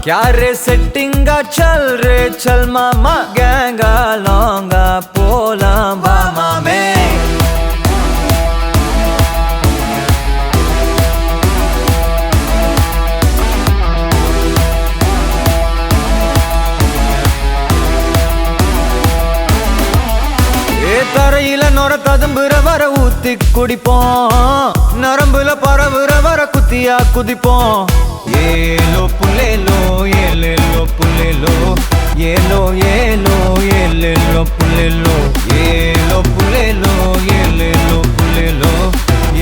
क्या रे सेटिंगा चल रे चल मामा गैंगा लौंगा पोला बामा में தரையில நொர ததும்புற வர ஊத்தி குடிப்போம் நரம்புல பரவுற வர குத்தியா குதிப்போம் ஏலோ புல்லேலோ ஏலேலோ புல்லேலோ ஏலோ ஏலோ ஏலேலோ புல்லேலோ ஏலோ புல்லேலோ ஏலேலோ புல்லேலோ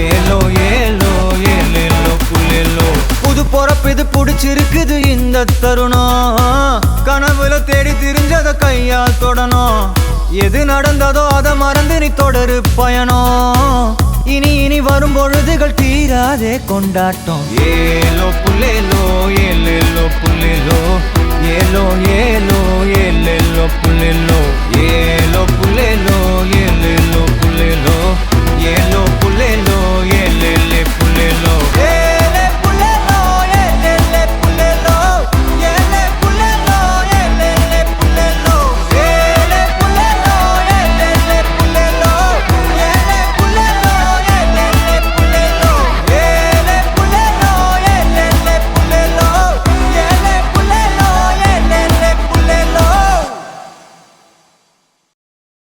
ஏலோ ஏலோ ஏலேலோ புல்லேலோ புது பொறப்பு இது புடிச்சிருக்குது இந்த தருணம் கனவுல தேடி திரிஞ்சத கையால் தொடணும் எது நடந்ததோ அதை மறந்து நீ தொடரு பயணம் இனி இனி வரும் பொழுதுகள் தீராதே கொண்டாட்டம் ஏலோ புல்லேலோ